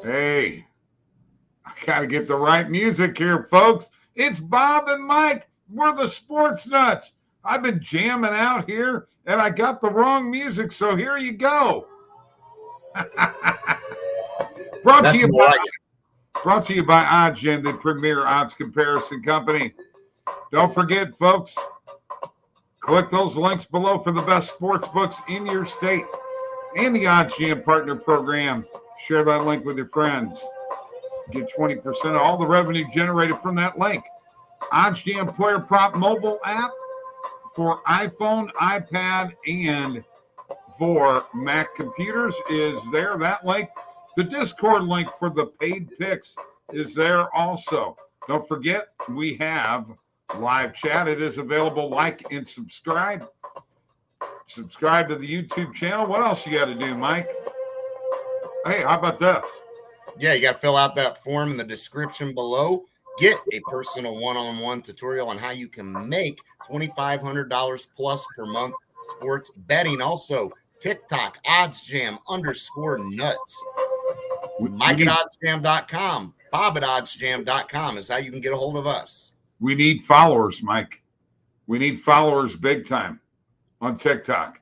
Hey, I got to get the right music here, folks. It's Bob and Mike. We're the Sports Nuts. I've been jamming out here, and I got the wrong music, so here you go. Brought to you by OddsJam, the premier odds comparison company. Don't forget, folks, click those links below for the best sports books in your state and the OddsJam partner program. Share that link with your friends. Get 20% of all the revenue generated from that link. OddsJam Player Prop mobile app for iPhone, iPad, and for Mac computers is there. That link. The Discord link for the paid picks is there also. Don't forget, we have live chat. It is available. Like and subscribe. Subscribe to the YouTube channel. What else you got to do, Mike? Hey, how about this? Yeah, you got to fill out that form in the description below. Get a personal one-on-one tutorial on how you can make $2,500 plus per month sports betting. Also, TikTok, OddsJam _nuts. Mike at OddsJam.com. Bob at OddsJam.com is how you can get a hold of us. We need followers, Mike. We need followers big time on TikTok.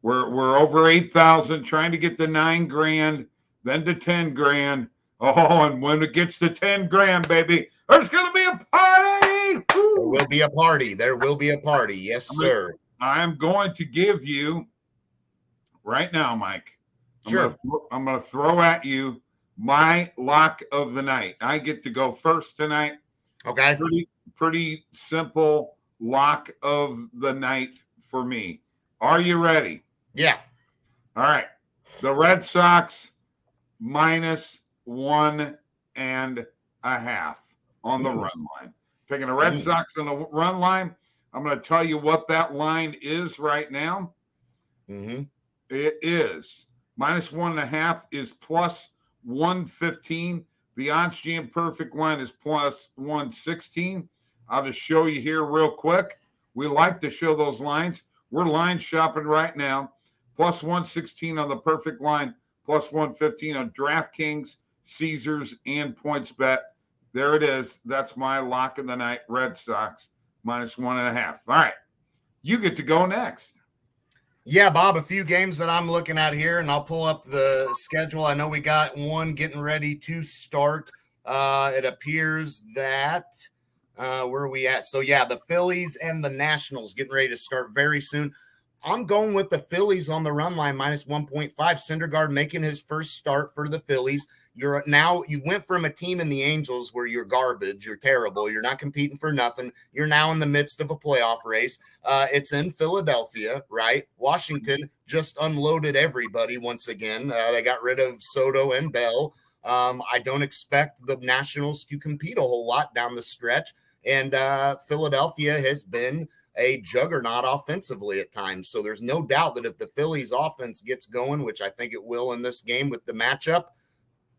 We're over 8,000, trying to get to 9 grand, then to 10 grand. Oh, and when it gets to 10 grand, baby, there's going to be a party. Woo! There will be a party. There will be a party. Yes, sir. I'm going to give you right now, Mike. Sure. I'm going to throw at you my lock of the night. I get to go first tonight. Okay. Pretty simple lock of the night for me. Are you ready? Yeah. All right. The Red Sox -1.5 on the run line. Taking the Red Sox on the run line. I'm going to tell you what that line is right now. Mm-hmm. It is -1.5 is +115. The OddsJam perfect line is +116. I'll just show you here real quick. We like to show those lines. We're line shopping right now. +116 on the perfect line, +115 on DraftKings, Caesars, and PointsBet. There it is. That's my lock of the night. Red Sox -1.5. All right. You get to go next. Yeah, Bob, a few games that I'm looking at here, and I'll pull up the schedule. I know we got one getting ready to start. It appears that where are we at? So, yeah, the Phillies and the Nationals getting ready to start very soon. I'm going with the Phillies on the run line, -1.5. Syndergaard making his first start for the Phillies. You went from a team in the Angels where you're garbage, you're terrible, you're not competing for nothing. You're now in the midst of a playoff race. It's in Philadelphia, right? Washington just unloaded everybody once again. They got rid of Soto and Bell. I don't expect the Nationals to compete a whole lot down the stretch. And Philadelphia has been a juggernaut offensively at times. So there's no doubt that if the Phillies offense gets going, which I think it will in this game with the matchup,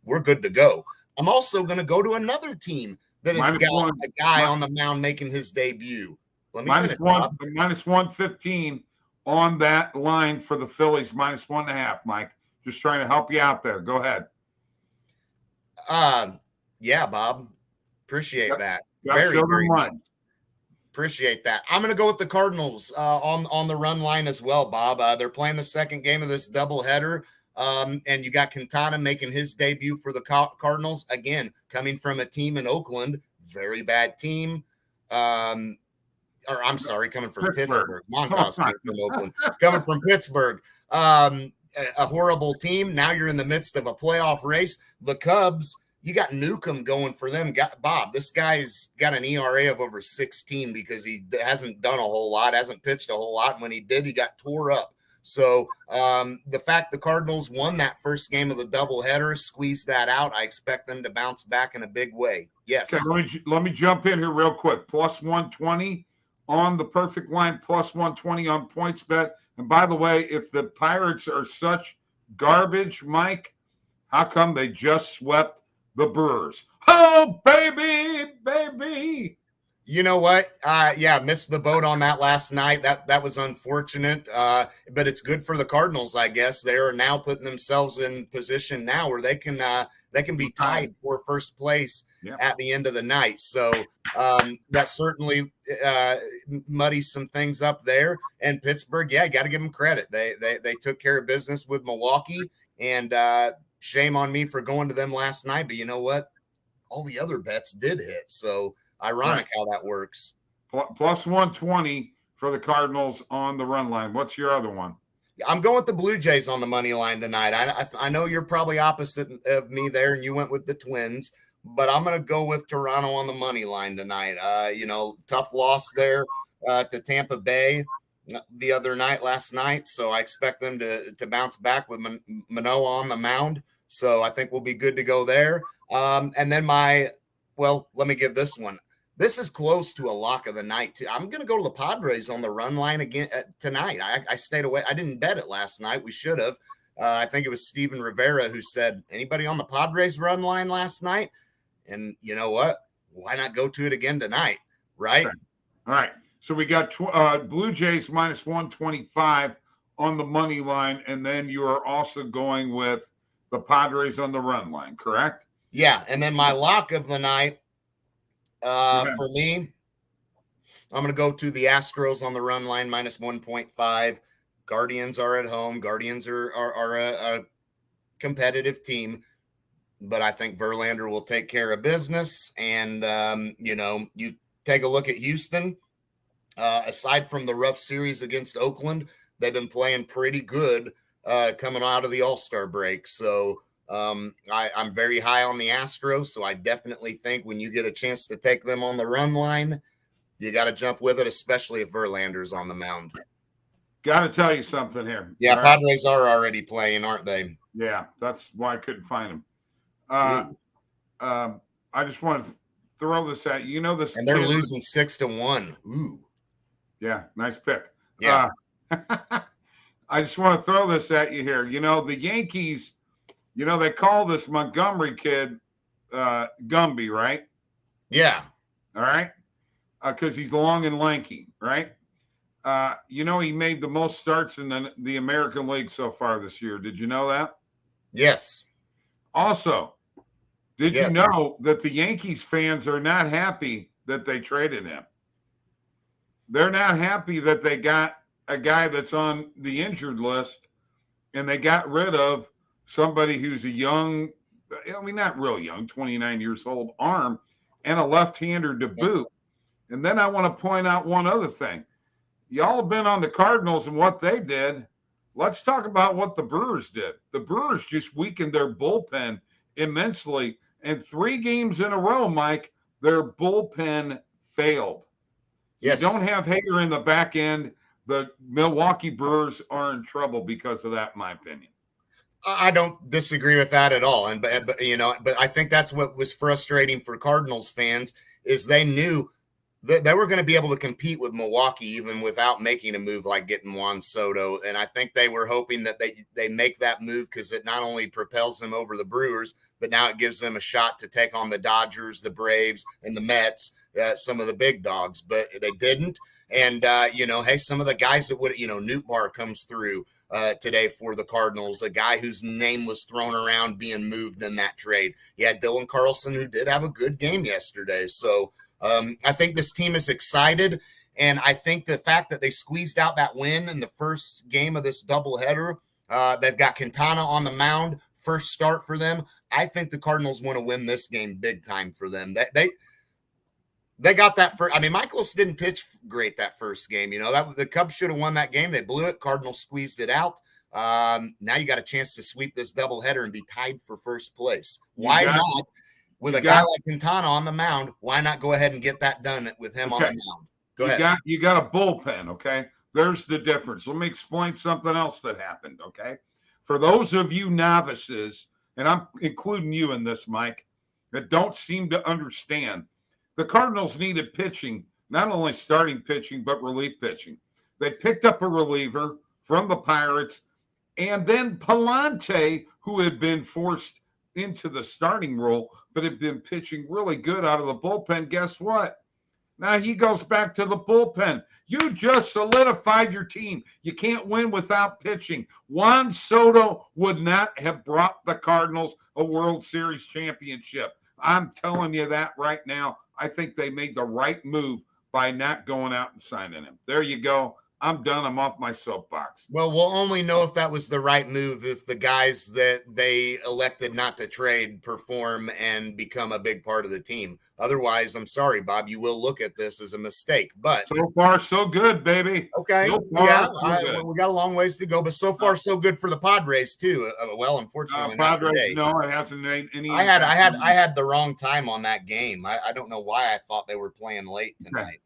we're good to go. I'm also going to go to another team that has got a guy on the mound making his debut. Let me finish, Bob. -115 on that line for the Phillies, -1.5, Mike. Just trying to help you out there. Go ahead. Yeah, Bob. Appreciate that. Very much. Appreciate that. I'm going to go with the Cardinals on the run line as well, Bob. They're playing the second game of this doubleheader. And you got Quintana making his debut for the Cardinals. Again, coming from a team in Oakland, very bad team. Coming from Pittsburgh. Montas came from Oakland. Coming from Pittsburgh. A horrible team. Now you're in the midst of a playoff race. The Cubs, you got Newcomb going for them. Bob, this guy's got an ERA of over 16 because he hasn't done a whole lot, hasn't pitched a whole lot. And when he did, he got tore up. So the fact the Cardinals won that first game of the doubleheader, squeezed that out, I expect them to bounce back in a big way. Yes. Okay, let me jump in here real quick. +120 on the perfect line, +120 on PointsBet. And by the way, if the Pirates are such garbage, Mike, how come they just swept the Brewers? Oh, baby, baby. You know what? Yeah, missed the boat on that last night. That was unfortunate. But it's good for the Cardinals, I guess. They are now putting themselves in position now where they can be tied for first place at the end of the night. So that certainly muddies some things up there. And Pittsburgh, yeah, got to give them credit. They took care of business with Milwaukee, and shame on me for going to them last night. But you know what? All the other bets did hit. So ironic how that works. Plus 120 for the Cardinals on the run line. What's your other one? I'm going with the Blue Jays on the money line tonight. I know you're probably opposite of me there, and you went with the Twins, but I'm going to go with Toronto on the money line tonight. Tough loss there to Tampa Bay the other night, last night, so I expect them to bounce back with Manoah on the mound. So I think we'll be good to go there. And then let me give this one. This is close to a lock of the night, too. I'm going to go to the Padres on the run line again tonight. I stayed away. I didn't bet it last night. We should have. I think it was Steven Rivera who said, anybody on the Padres run line last night? And you know what? Why not go to it again tonight, right? All right. So we got Blue Jays minus 125 on the money line, and then you are also going with the Padres on the run line, correct? Yeah, and then my lock of the night, for me, I'm going to go to the Astros on the run line, minus 1.5. Guardians are at home. Guardians are a competitive team, but I think Verlander will take care of business. And, you take a look at Houston. Aside from the rough series against Oakland, they've been playing pretty good coming out of the All-Star break. So, I'm very high on the Astros, so I definitely think when you get a chance to take them on the run line, you got to jump with it, especially if Verlander's on the mound. Got to tell you something here. Yeah, right? Padres are already playing, aren't they? Yeah, that's why I couldn't find them. I just want to throw this at you. You know this, and they're losing 6-1. Ooh, yeah, nice pick. Yeah, I just want to throw this at you here. You know the Yankees. You know, they call this Montgomery kid Gumby, right? Yeah. All right. Because he's long and lanky, right? He made the most starts in the American League so far this year. Did you know that? Yes. Also, did you know that the Yankees fans are not happy that they traded him? They're not happy that they got a guy that's on the injured list and they got rid of somebody who's a young, not real young, 29 years old arm and a left-hander to boot. And then I want to point out one other thing. Y'all have been on the Cardinals and what they did. Let's talk about what the Brewers did. The Brewers just weakened their bullpen immensely. And 3 games in a row, Mike, their bullpen failed. Yes. You don't have Hager in the back end. The Milwaukee Brewers are in trouble because of that, in my opinion. I don't disagree with that at all. But I think that's what was frustrating for Cardinals fans is they knew that they were going to be able to compete with Milwaukee even without making a move like getting Juan Soto. And I think they were hoping that they make that move because it not only propels them over the Brewers, but now it gives them a shot to take on the Dodgers, the Braves, and the Mets, some of the big dogs. But they didn't. And, hey, some of the guys that would, Newt Bar comes through today for the Cardinals, a guy whose name was thrown around being moved in that trade. You had Dylan Carlson, who did have a good game yesterday. So I think this team is excited. And I think the fact that they squeezed out that win in the first game of this doubleheader, they've got Quintana on the mound, first start for them. I think the Cardinals want to win this game big time for them. They got that first. Michaelis didn't pitch great that first game. The Cubs should have won that game. They blew it. Cardinals squeezed it out. Now you got a chance to sweep this doubleheader and be tied for first place. Why not? With a guy like Quintana on the mound, why not go ahead and get that done with him on the mound? Go ahead. You got a bullpen, okay? There's the difference. Let me explain something else that happened, okay? For those of you novices, and I'm including you in this, Mike, that don't seem to understand, the Cardinals needed pitching, not only starting pitching, but relief pitching. They picked up a reliever from the Pirates, and then Palante, who had been forced into the starting role, but had been pitching really good out of the bullpen. Guess what? Now he goes back to the bullpen. You just solidified your team. You can't win without pitching. Juan Soto would not have brought the Cardinals a World Series championship. I'm telling you that right now. I think they made the right move by not going out and signing him. There you go. I'm done. I'm off my soapbox. Well, we'll only know if that was the right move if the guys that they elected not to trade perform and become a big part of the team. Otherwise, I'm sorry, Bob, you will look at this as a mistake. But so far, so good, baby. Okay. So far, we got a long ways to go, but so far, so good for the Padres too. Well, unfortunately, not today. No, it hasn't made any. I had the wrong time on that game. I don't know why I thought they were playing late tonight. Okay.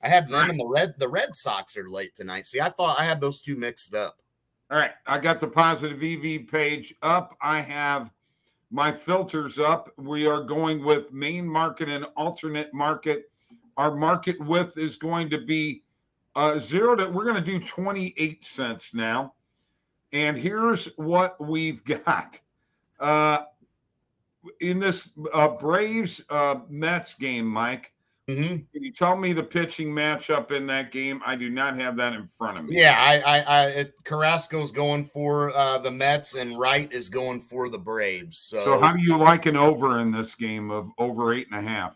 I had them and the Red Sox are late tonight. See, I thought I had those two mixed up. All right. I got the positive EV page up. I have my filters up. We are going with main market and alternate market. Our market width is going to be we're going to do 28 cents now. And here's what we've got. In this Braves Mets game, Mike, can you tell me the pitching matchup in that game? I do not have that in front of me. Yeah, Carrasco's going for the Mets and Wright is going for the Braves. So how do you like an over in this game of over 8.5?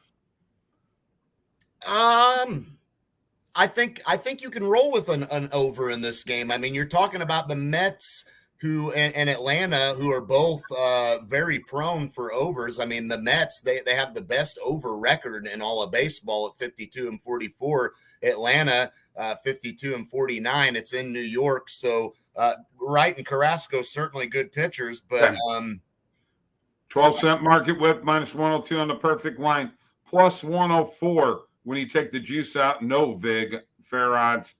I think you can roll with an over in this game. I mean, you're talking about the Mets and Atlanta, who are both very prone for overs. I mean, the Mets, they have the best over record in all of baseball at 52-44. Atlanta, 52-49. It's in New York. So Wright and Carrasco, certainly good pitchers, but 12-cent market width, minus 102 on the perfect line, plus 104 when you take the juice out. No vig, fair odds.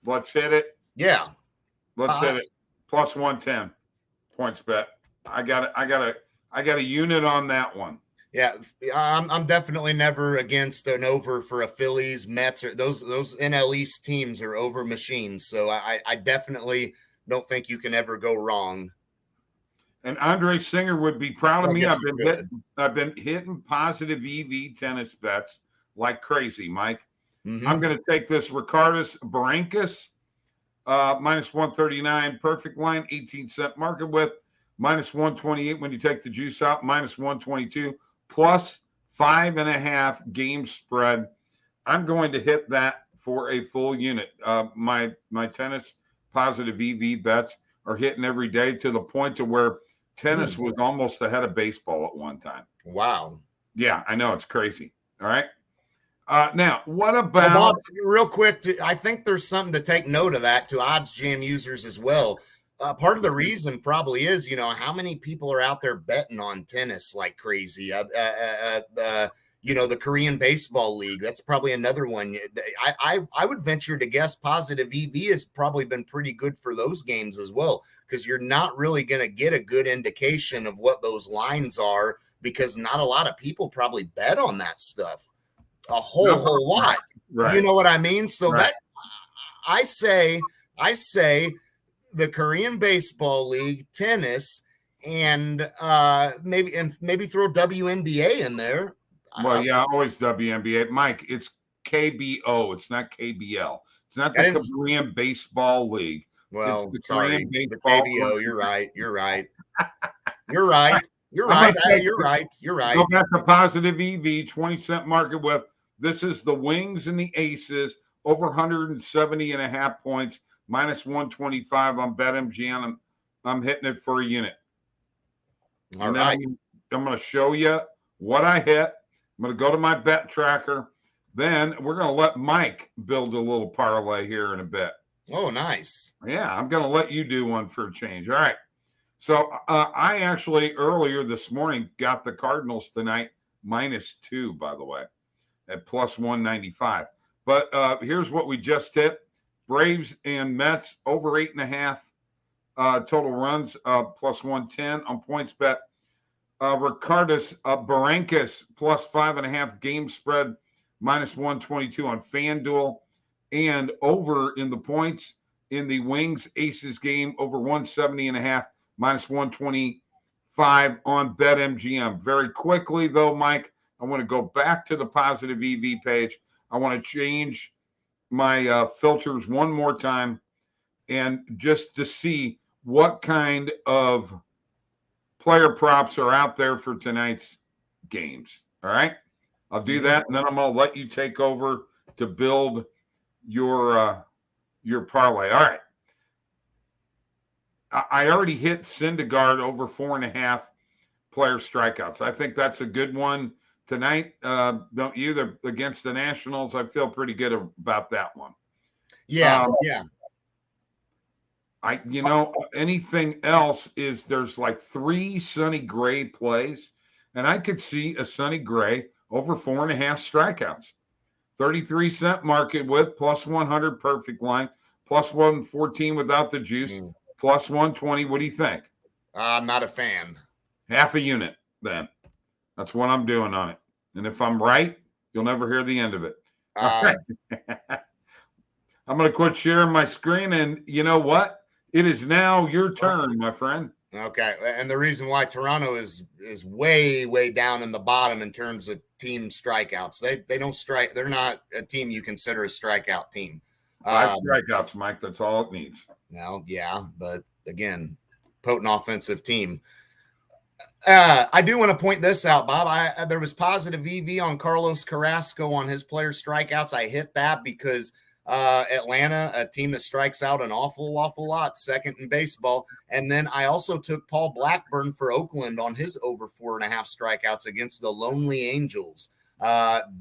Let's hit it. Yeah. Let's hit it. Plus 110 points bet. I got a unit on that one. Yeah, I'm definitely never against an over for a Phillies, Mets, or those NL East teams are over machines. So I definitely don't think you can ever go wrong. And Andre Singer would be proud of me. I've been hitting positive EV tennis bets like crazy, Mike. I'm going to take this Ricardus Barancas. Minus 139 perfect line, 18-cent market width, minus 128 when you take the juice out, minus 122, plus 5.5 game spread. I'm going to hit that for a full unit. My tennis positive EV bets are hitting every day to the point to where tennis was almost ahead of baseball at one time. Wow. Yeah, I know. It's crazy. All right. Now, what about Bob, real quick? I think there's something to take note of that to OddsJam users as well. Part of the reason probably is, how many people are out there betting on tennis like crazy. The Korean Baseball League. That's probably another one. I would venture to guess positive EV has probably been pretty good for those games as well, because you're not really going to get a good indication of what those lines are because not a lot of people probably bet on that stuff. A whole lot. Right. You know what I mean? So that I say the Korean Baseball League, tennis, and maybe throw WNBA in there. Well, yeah, always WNBA. Mike, it's KBO. It's not KBL. It's not the Korean Baseball League. Well, it's the sorry, the KBO. You're right. You're right. You're right. You're right. You're right. You're right. Go back to positive EV, 20-cent market width. This is the Wings and the Aces, over 170.5 points, minus 125 on BetMGM. I'm hitting it for a unit. All right. I'm going to show you what I hit. I'm going to go to my bet tracker. Then we're going to let Mike build a little parlay here in a bit. Oh, nice. Yeah, I'm going to let you do one for a change. All right. So I actually earlier this morning got the Cardinals tonight, -2, by the way, at plus 195. But here's what we just hit. Braves and Mets over 8.5 total runs, plus 110 on points bet. Ricardus Barancas plus 5.5 game spread, minus 122 on FanDuel, and over in the points in the Wings Aces game, over 170.5, minus 125 on BetMGM. Very quickly though, Mike, I want to go back to the positive EV page. I want to change my filters one more time, and just to see what kind of player props are out there for tonight's games. All right. I'll do that, and then I'm going to let you take over to build your parlay. All right. I already hit Syndergaard over 4.5 player strikeouts. I think that's a good one tonight. Don't you? They're against the Nationals. I feel pretty good about that one. Yeah. Anything else is there's like 3 Sonny Gray plays, and I could see a Sonny Gray over 4.5 strikeouts. 33-cent market with plus 100 perfect line, plus 114 without the juice, plus 120. What do you think? I'm not a fan. Half a unit, then. That's what I'm doing on it. And if I'm right, you'll never hear the end of it. All right. I'm going to quit sharing my screen, and you know what? It is now your turn, my friend. Okay, and the reason why Toronto is way, way down in the bottom in terms of team strikeouts. They don't strike. They're not a team you consider a strikeout team. 5 strikeouts, Mike. That's all it needs. Well, yeah, but again, potent offensive team. I do want to point this out, Bob. There was positive EV on Carlos Carrasco on his player strikeouts. I hit that because Atlanta, a team that strikes out an awful lot, second in baseball. And then I also took Paul Blackburn for Oakland on his over 4.5 strikeouts against the Lonely Angels.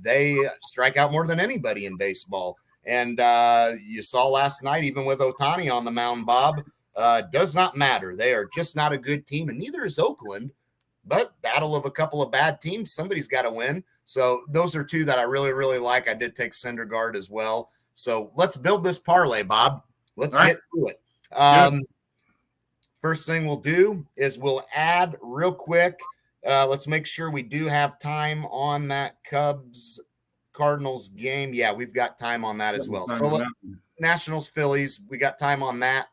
They strike out more than anybody in baseball. And you saw last night, even with Ohtani on the mound, Bob, does not matter. They are just not a good team, and neither is Oakland. But battle of a couple of bad teams, somebody's got to win. So those are 2 that I really, really like. I did take Syndergaard as well. So let's build this parlay, Bob. Let's get to it. First thing we'll do is we'll add real quick. Let's make sure we do have time on that Cubs-Cardinals game. Yeah, we've got time on that as well. So Nationals, Phillies, we got time on that.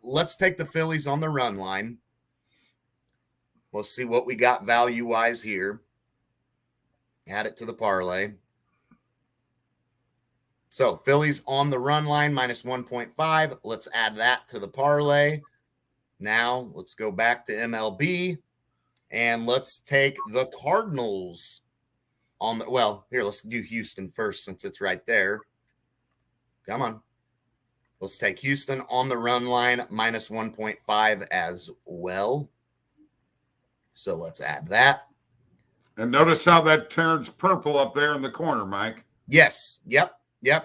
Let's take the Phillies on the run line. We'll see what we got value-wise here. Add it to the parlay. So Phillies on the run line, minus 1.5. Let's add that to the parlay. Now let's go back to MLB, and let's take the Cardinals on the – well, here, let's do Houston first since it's right there. Come on. Let's take Houston on the run line, minus 1.5 as well. So let's add that. And notice how that turns purple up there in the corner, Mike. Yes. Yep.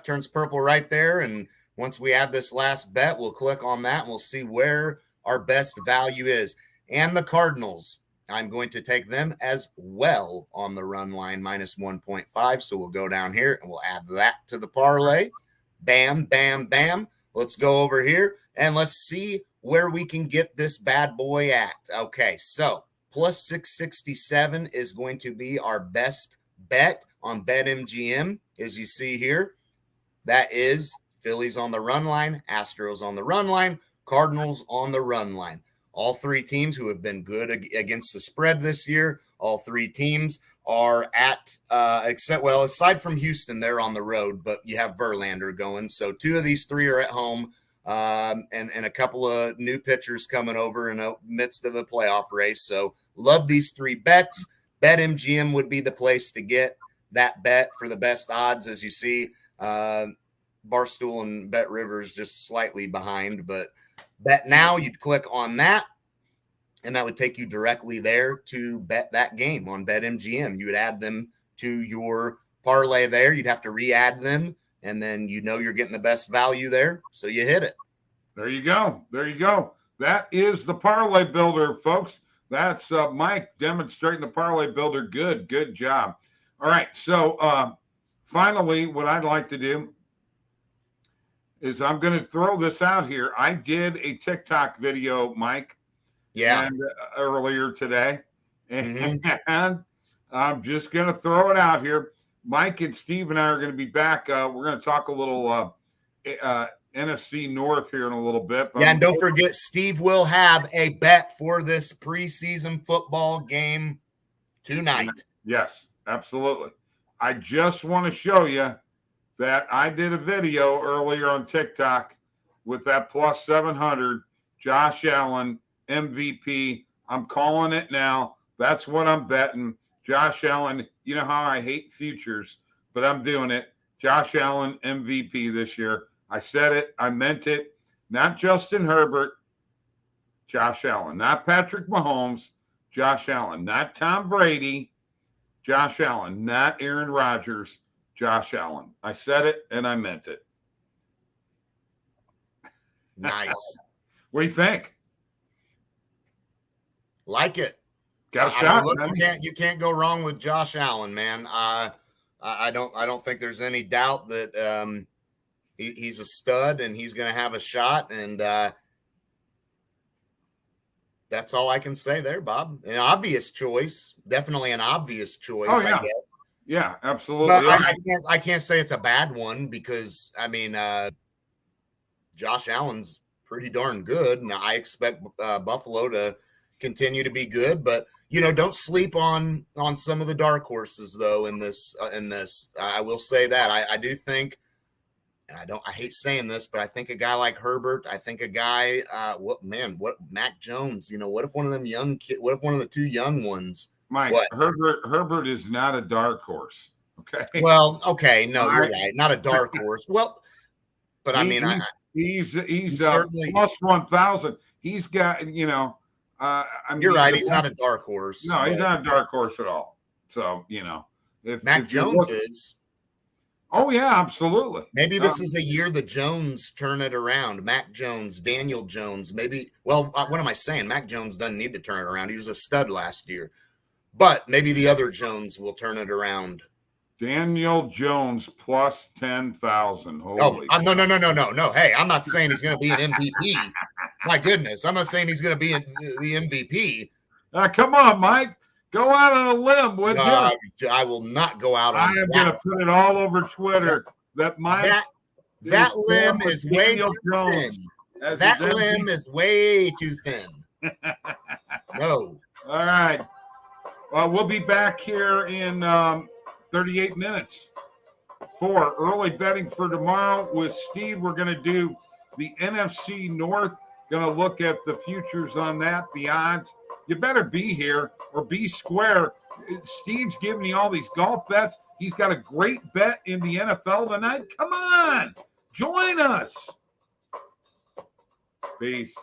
Turns purple right there. And once we add this last bet, we'll click on that and we'll see where our best value is. And the Cardinals, I'm going to take them as well on the run line, minus 1.5. So we'll go down here and we'll add that to the parlay. Bam, bam, bam. Let's go over here and let's see where we can get this bad boy at. Okay, so plus 667 is going to be our best bet on BetMGM, as you see here. That is Phillies on the run line, Astros on the run line, Cardinals on the run line. All 3 teams who have been good against the spread this year, all 3 teams are at, aside from Houston, they're on the road, but you have Verlander going. So 2 of these 3 are at home, and a couple of new pitchers coming over in the midst of a playoff race. So love these 3 bets. BetMGM would be the place to get that bet for the best odds. As you see, Barstool and Bet Rivers just slightly behind, but Bet Now, you'd click on that, and that would take you directly there to bet that game on BetMGM. You would add them to your parlay there. You'd have to re-add them, and then you're getting the best value there, so you hit it. There you go. That is the parlay builder, folks. That's Mike demonstrating the parlay builder. Good job. All right, so finally, what I'd like to do is I'm going to throw this out here. I did a TikTok video, Mike, earlier today, and I'm just going to throw it out here. Mike and Steve and I are going to be back. We're going to talk a little NFC North here in a little bit. Yeah, and don't forget, Steve will have a bet for this preseason football game tonight. Yes, absolutely. I just want to show you that I did a video earlier on TikTok with that plus 700 Josh Allen MVP. I'm calling it now. That's what I'm betting. Josh Allen, you know how I hate futures, but I'm doing it. Josh Allen MVP this year. I said it. I meant it. Not Justin Herbert. Josh Allen. Not Patrick Mahomes. Josh Allen. Not Tom Brady. Josh Allen. Not Aaron Rodgers. Josh Allen. I said it and I meant it. Nice. What do you think? Like it. Got a shot. Look, you can't go wrong with Josh Allen, man. I don't think there's any doubt that he's a stud and he's going to have a shot. And that's all I can say there, Bob. An obvious choice, definitely an obvious choice. Oh, yeah. I guess. Yeah, absolutely. But I can't say it's a bad one because I mean, Josh Allen's pretty darn good, and I expect Buffalo to continue to be good. But don't sleep on some of the dark horses though. In this, I will say that I do think, and I hate saying this, but I think a guy like Herbert, I think a guy, Mac Jones. What if one of them young kid? What if one of the two young ones? Mike, Herbert is not a dark horse. Okay. Well, okay, no, you're right. Not a dark horse. Well, but he's certainly plus 1,000. He's got, you're right. He's not a dark horse. No, he's not a dark horse at all. So, if Mac Jones is. Oh yeah, absolutely. Maybe this is a year the Jones turn it around. Mac Jones, Daniel Jones, maybe. Well, what am I saying? Mac Jones doesn't need to turn it around. He was a stud last year. But maybe the other Jones will turn it around. Daniel Jones plus 10,000. No. Hey, I'm not saying he's going to be an MVP. My goodness, I'm not saying he's going to be the MVP. Come on, Mike. Go out on a limb, would you? I will not go out on. I am going to put it all over Twitter that Mike. That limb is way too thin. That limb is way too thin. No. All right. We'll be back here in 38 minutes for early betting for tomorrow with Steve. We're going to do the NFC North. Going to look at the futures on that, the odds. You better be here or be square. Steve's giving you all these golf bets. He's got a great bet in the NFL tonight. Come on, join us. Peace.